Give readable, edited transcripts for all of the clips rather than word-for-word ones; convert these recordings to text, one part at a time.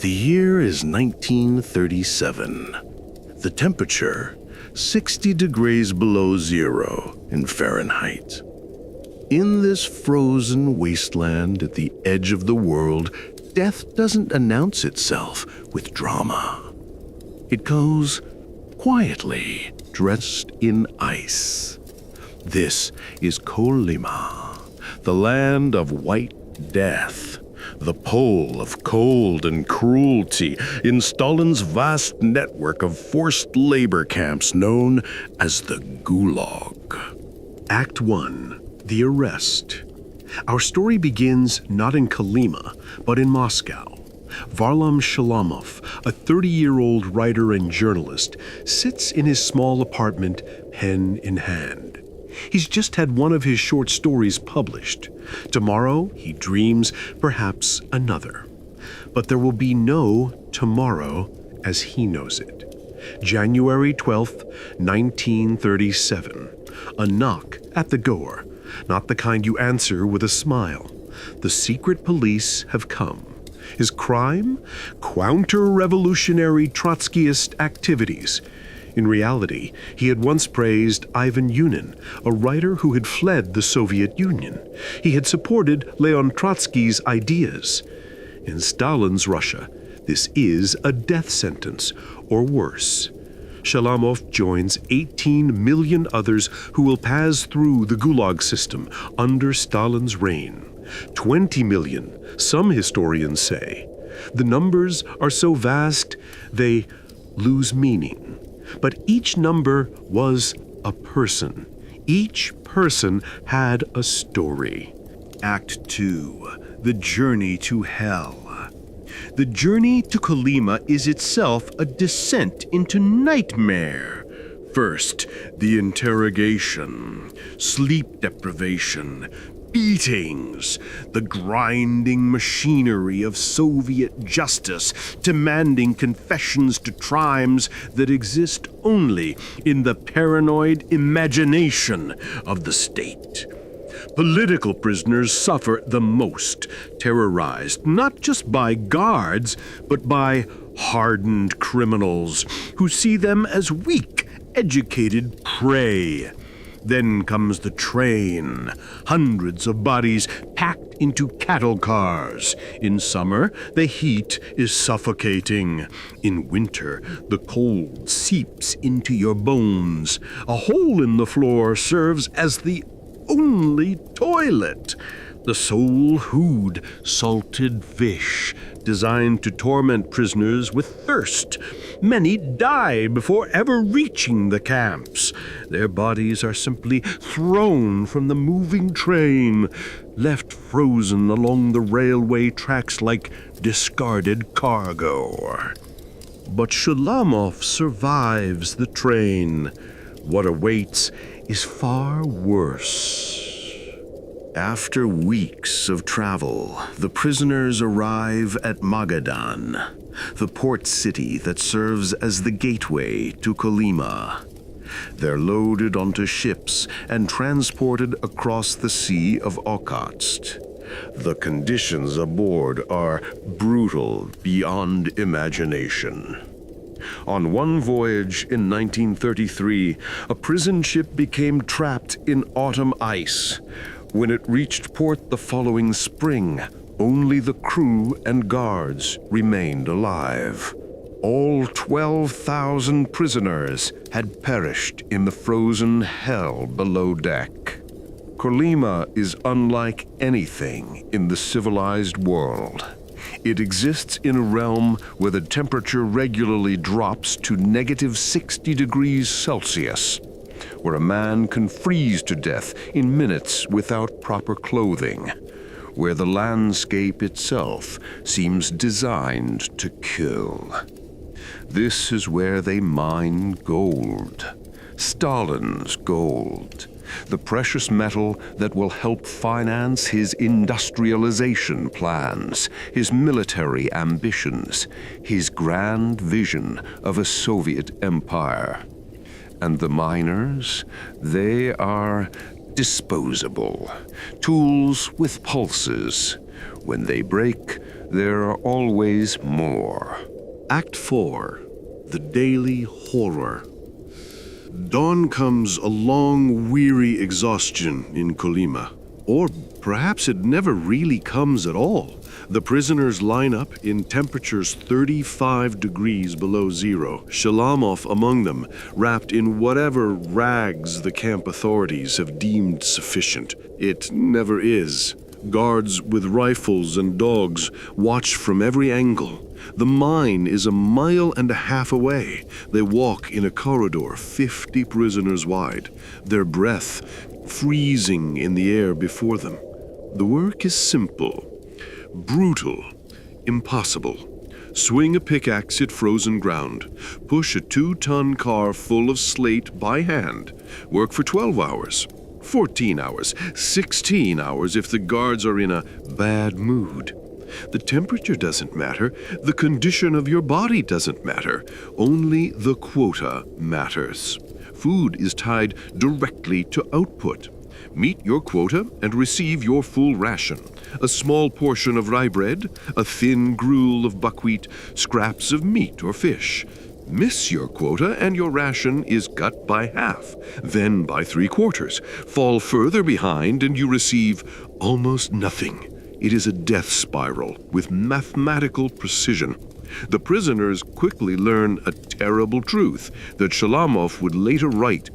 The year is 1937. The temperature, 60 degrees below zero in Fahrenheit. In this frozen wasteland at the edge of the world, death doesn't announce itself with drama. It goes quietly, dressed in ice. This is Kolyma, the land of white death, the pole of cold and cruelty in Stalin's vast network of forced labor camps known as the Gulag. Act 1. The Arrest. Our story begins not in Kolyma, but in Moscow. Varlam Shalamov, a 30-year-old writer and journalist, sits in his small apartment, pen in hand. He's just had one of his short stories published. Tomorrow, he dreams perhaps another. But there will be no tomorrow as he knows it. January 12th, 1937. A knock at the door. Not the kind you answer with a smile. The secret police have come. His crime? Counter-revolutionary Trotskyist activities. In reality, he had once praised Ivan Yunin, a writer who had fled the Soviet Union. He had supported Leon Trotsky's ideas. In Stalin's Russia, this is a death sentence, or worse. Shalamov joins 18 million others who will pass through the Gulag system under Stalin's reign. 20 million, some historians say. The numbers are so vast, they lose meaning. But each number was a person. Each person had a story. Act 2. The Journey to Hell. The journey to Kolyma is itself a descent into nightmare. First, the interrogation, sleep deprivation, beatings, the grinding machinery of Soviet justice demanding confessions to crimes that exist only in the paranoid imagination of the state. Political prisoners suffer the most, terrorized not just by guards, but by hardened criminals who see them as weak, educated prey. Then comes the train, hundreds of bodies packed into cattle cars. In summer, the heat is suffocating. In winter, the cold seeps into your bones. A hole in the floor serves as the only toilet. The soul-food salted fish, designed to torment prisoners with thirst. Many die before ever reaching the camps. Their bodies are simply thrown from the moving train, left frozen along the railway tracks like discarded cargo. But Shalamov survives the train. What awaits is far worse. After weeks of travel, the prisoners arrive at Magadan, the port city that serves as the gateway to Kolyma. They're loaded onto ships and transported across the Sea of Okhotsk. The conditions aboard are brutal beyond imagination. On one voyage in 1933, a prison ship became trapped in autumn ice. When it reached port the following spring, only the crew and guards remained alive. All 12,000 prisoners had perished in the frozen hell below deck. Kolyma is unlike anything in the civilized world. It exists in a realm where the temperature regularly drops to negative 60 degrees Celsius, where a man can freeze to death in minutes without proper clothing, where the landscape itself seems designed to kill. This is where they mine gold, Stalin's gold, the precious metal that will help finance his industrialization plans, his military ambitions, his grand vision of a Soviet empire. And the miners, they are disposable, tools with pulses. When they break, there are always more. Act 4. The Daily Horror. Dawn comes a long, weary exhaustion in Kolyma. Or perhaps it never really comes at all. The prisoners line up in temperatures 35 degrees below zero, Shalamov among them, wrapped in whatever rags the camp authorities have deemed sufficient. It never is. Guards with rifles and dogs watch from every angle. The mine is a mile and a half away. They walk in a corridor 50 prisoners wide, their breath freezing in the air before them. The work is simple, brutal, impossible. Swing a pickaxe at frozen ground. Push a 2-ton car full of slate by hand. Work for 12 hours. 14 hours, 16 hours if the guards are in a bad mood. The temperature doesn't matter. The condition of your body doesn't matter. Only the quota matters. Food is tied directly to output. Meet your quota and receive your full ration. A small portion of rye bread, a thin gruel of buckwheat, scraps of meat or fish. Miss your quota and your ration is cut by half, then by 3/4. Fall further behind and you receive almost nothing. It is a death spiral with mathematical precision. The prisoners quickly learn a terrible truth that Shalamov would later write.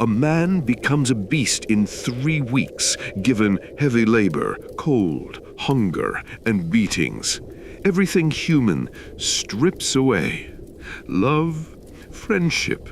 A man becomes a beast in 3 weeks, given heavy labor, cold, hunger, and beatings. Everything human strips away. Love, friendship,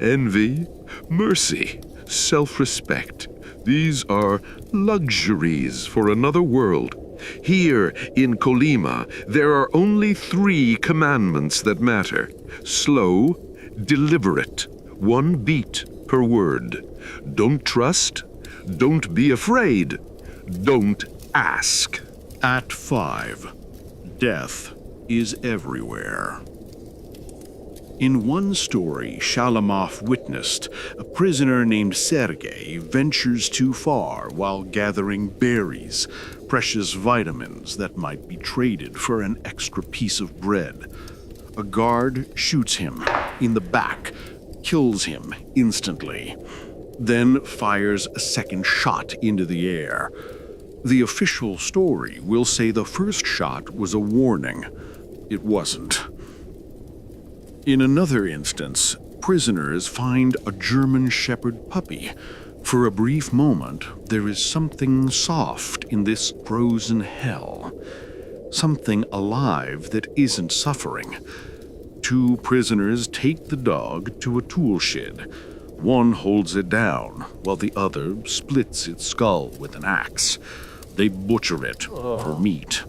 envy, mercy, self-respect. These are luxuries for another world. Here in Kolyma, there are only 3 commandments that matter. Slow, deliberate, 1 beat per word. Don't trust, don't be afraid, don't ask. Act 5. Death is everywhere. In one story Shalamov witnessed, a prisoner named Sergei ventures too far while gathering berries, precious vitamins that might be traded for an extra piece of bread. A guard shoots him in the back, kills him instantly, then fires a second shot into the air. The official story will say the first shot was a warning. It wasn't. In another instance, prisoners find a German Shepherd puppy. For a brief moment, there is something soft in this frozen hell. Something alive that isn't suffering. 2 prisoners take the dog to a tool shed. One holds it down, while the other splits its skull with an axe. They butcher it for meat.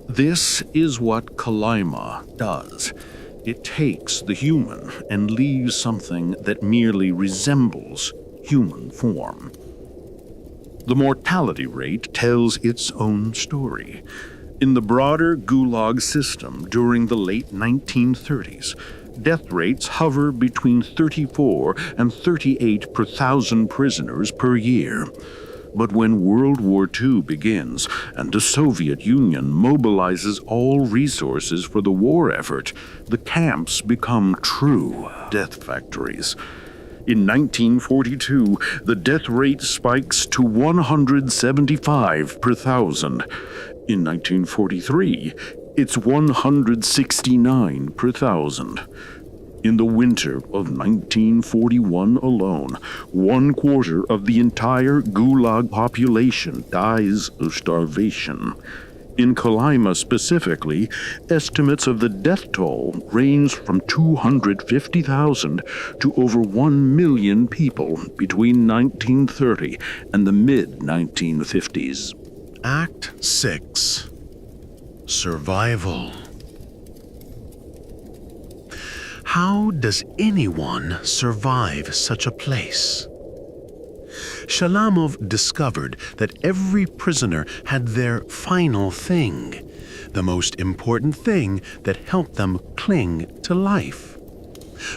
This is what Kolyma does. It takes the human and leaves something that merely resembles human form. The mortality rate tells its own story. In the broader Gulag system during the late 1930s, death rates hover between 34 and 38 per 1,000 prisoners per year. But when World War II begins and the Soviet Union mobilizes all resources for the war effort, the camps become true death factories. In 1942, the death rate spikes to 175 per 1,000. In 1943, it's 169 per 1,000. In the winter of 1941 alone, 1/4 of the entire Gulag population dies of starvation. In Kolyma specifically, estimates of the death toll range from 250,000 to over 1 million people between 1930 and the mid-1950s. Act 6. Survival. How does anyone survive such a place? Shalamov discovered that every prisoner had their final thing, the most important thing that helped them cling to life.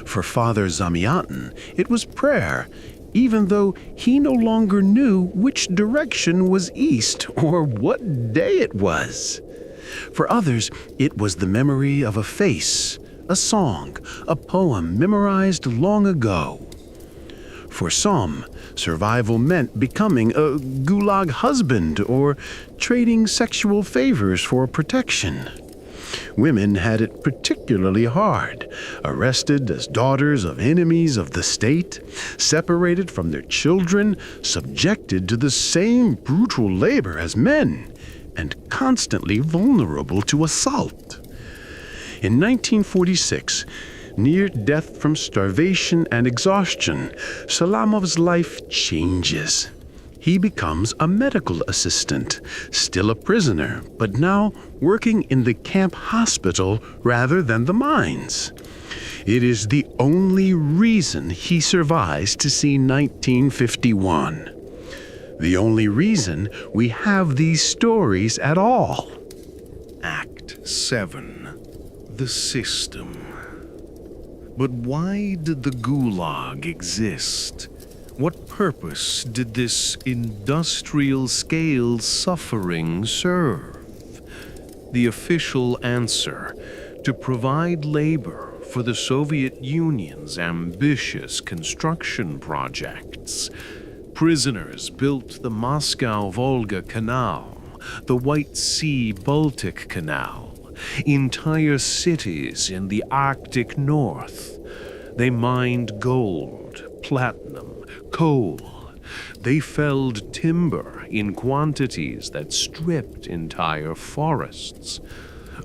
For Father Zamyatin, it was prayer, even though he no longer knew which direction was east or what day it was. For others, it was the memory of a face, a song, a poem memorized long ago. For some, survival meant becoming a Gulag husband or trading sexual favors for protection. Women had it particularly hard, arrested as daughters of enemies of the state, separated from their children, subjected to the same brutal labor as men, and constantly vulnerable to assault. In 1946, near death from starvation and exhaustion, Shalamov's life changes. He becomes a medical assistant, still a prisoner, but now working in the camp hospital rather than the mines. It is the only reason he survives to see 1951. The only reason we have these stories at all. Act 7. The System. But why did the Gulag exist? What purpose did this industrial-scale suffering serve? The official answer: to provide labor for the Soviet Union's ambitious construction projects. Prisoners built the Moscow-Volga Canal, the White Sea-Baltic Canal, entire cities in the Arctic North. They mined gold, platinum, coal. They felled timber in quantities that stripped entire forests.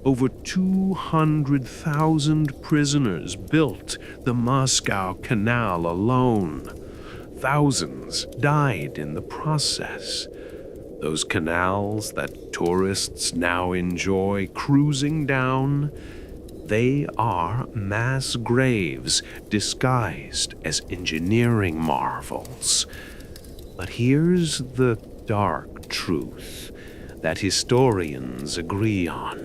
Over 200,000 prisoners built the Moscow Canal alone. Thousands died in the process. Those canals that tourists now enjoy cruising down, they are mass graves disguised as engineering marvels. But here's the dark truth that historians agree on.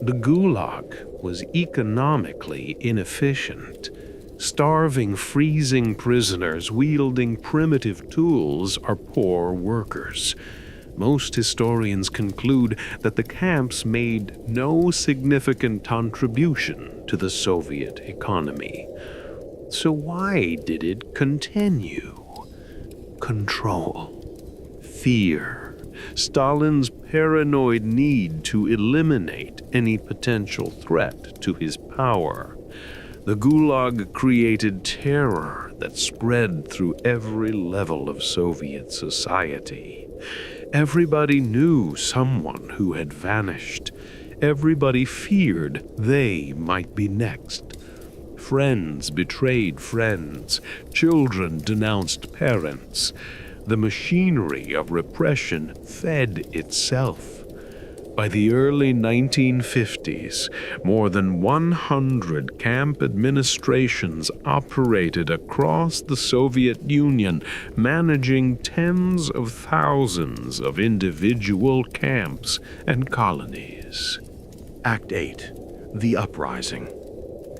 The Gulag was economically inefficient. Starving, freezing prisoners wielding primitive tools are poor workers. Most historians conclude that the camps made no significant contribution to the Soviet economy. So why did it continue? Control. Fear. Stalin's paranoid need to eliminate any potential threat to his power. The Gulag created terror that spread through every level of Soviet society. Everybody knew someone who had vanished. Everybody feared they might be next. Friends betrayed friends. Children denounced parents. The machinery of repression fed itself. By the early 1950s, more than 100 camp administrations operated across the Soviet Union, managing tens of thousands of individual camps and colonies. Act 8. The Uprising.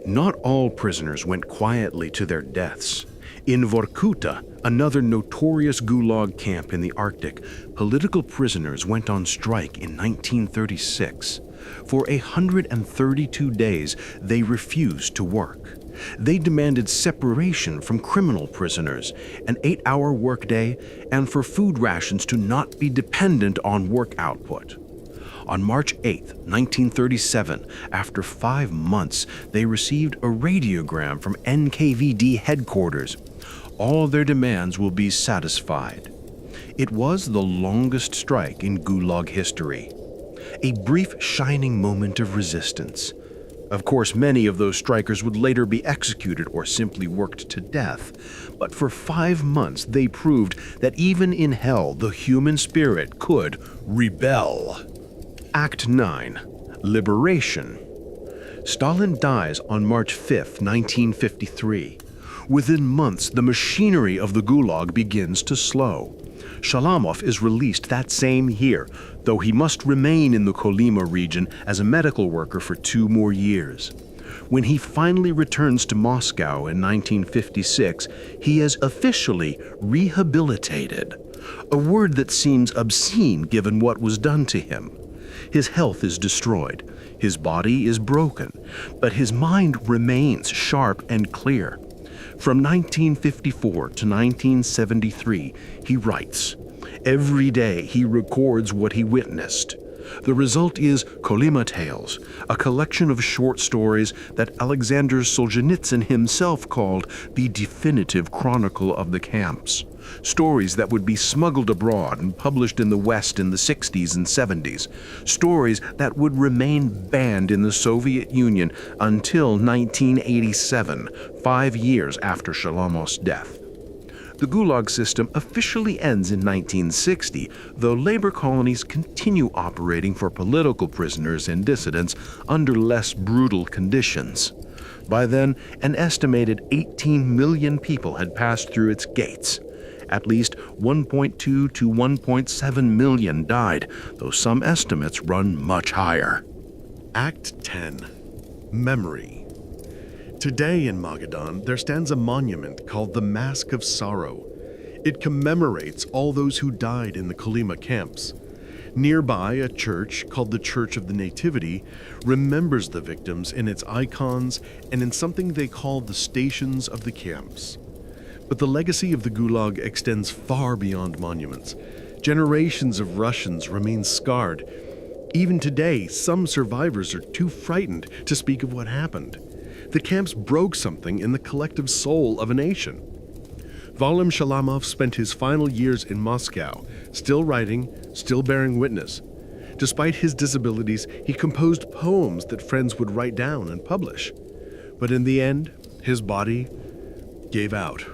Not all prisoners went quietly to their deaths. In Vorkuta, another notorious Gulag camp in the Arctic, political prisoners went on strike in 1936. For 132 days, they refused to work. They demanded separation from criminal prisoners, an 8-hour workday, and for food rations to not be dependent on work output. On March 8, 1937, after 5 months, they received a radiogram from NKVD headquarters. All their demands will be satisfied. It was the longest strike in Gulag history. A brief shining moment of resistance. Of course, many of those strikers would later be executed or simply worked to death. But for 5 months, they proved that even in hell, the human spirit could rebel. Act 9. Liberation. Stalin dies on March 5, 1953. Within months, the machinery of the Gulag begins to slow. Shalamov is released that same year, though he must remain in the Kolyma region as a medical worker for 2 more years. When he finally returns to Moscow in 1956, he is officially rehabilitated, a word that seems obscene given what was done to him. His health is destroyed. His body is broken, but his mind remains sharp and clear. From 1954 to 1973, he writes. Every day he records what he witnessed. The result is Kolyma Tales, a collection of short stories that Alexander Solzhenitsyn himself called the definitive chronicle of the camps. Stories that would be smuggled abroad and published in the West in the 60s and 70s. Stories that would remain banned in the Soviet Union until 1987, 5 years after Shalamov's death. The Gulag system officially ends in 1960, though labor colonies continue operating for political prisoners and dissidents under less brutal conditions. By then, an estimated 18 million people had passed through its gates. At least 1.2 to 1.7 million died, though some estimates run much higher. Act 10. Memory. Today in Magadan, there stands a monument called the Mask of Sorrow. It commemorates all those who died in the Kolyma camps. Nearby, a church called the Church of the Nativity remembers the victims in its icons and in something they call the stations of the camps. But the legacy of the Gulag extends far beyond monuments. Generations of Russians remain scarred. Even today, some survivors are too frightened to speak of what happened. The camps broke something in the collective soul of a nation. Varlam Shalamov spent his final years in Moscow, still writing, still bearing witness. Despite his disabilities, he composed poems that friends would write down and publish. But in the end, his body gave out.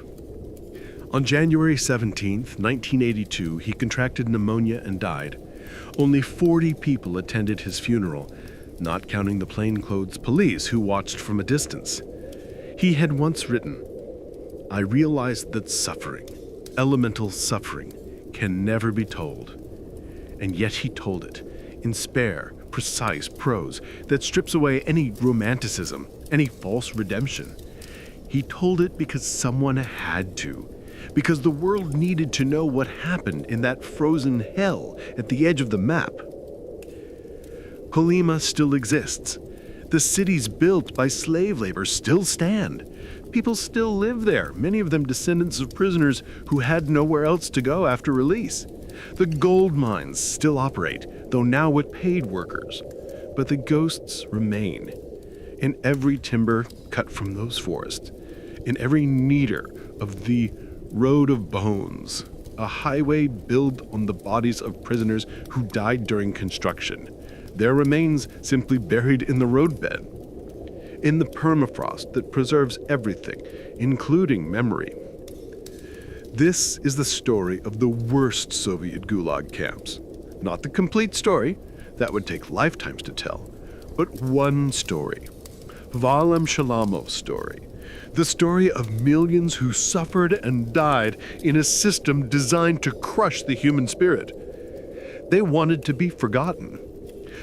On January 17, 1982, he contracted pneumonia and died. Only 40 people attended his funeral, not counting the plainclothes police who watched from a distance. He had once written, "I realized that suffering, elemental suffering, can never be told." And yet he told it, in spare, precise prose that strips away any romanticism, any false redemption. He told it because someone had to, because the world needed to know what happened in that frozen hell at the edge of the map. Kolyma still exists. The cities built by slave labor still stand. People still live there, many of them descendants of prisoners who had nowhere else to go after release. The gold mines still operate, though now with paid workers. But the ghosts remain. In every timber cut from those forests, in every meter of the road of bones, a highway built on the bodies of prisoners who died during construction. Their remains simply buried in the roadbed, in the permafrost that preserves everything, including memory. This is the story of the worst Soviet Gulag camps. Not the complete story, that would take lifetimes to tell, but one story. Varlam Shalamov's story. The story of millions who suffered and died in a system designed to crush the human spirit. They wanted to be forgotten.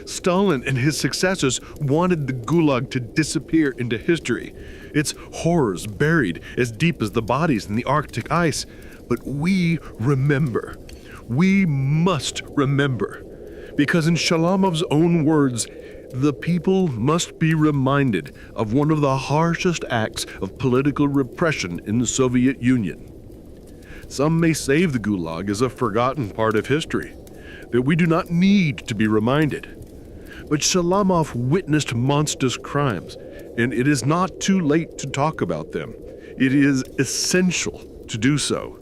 Stalin and his successors wanted the Gulag to disappear into history, its horrors buried as deep as the bodies in the Arctic ice. But we remember. We must remember. Because in Shalamov's own words, the people must be reminded of one of the harshest acts of political repression in the Soviet Union. Some may say the Gulag is a forgotten part of history, that we do not need to be reminded. But Shalamov witnessed monstrous crimes, and it is not too late to talk about them. It is essential to do so.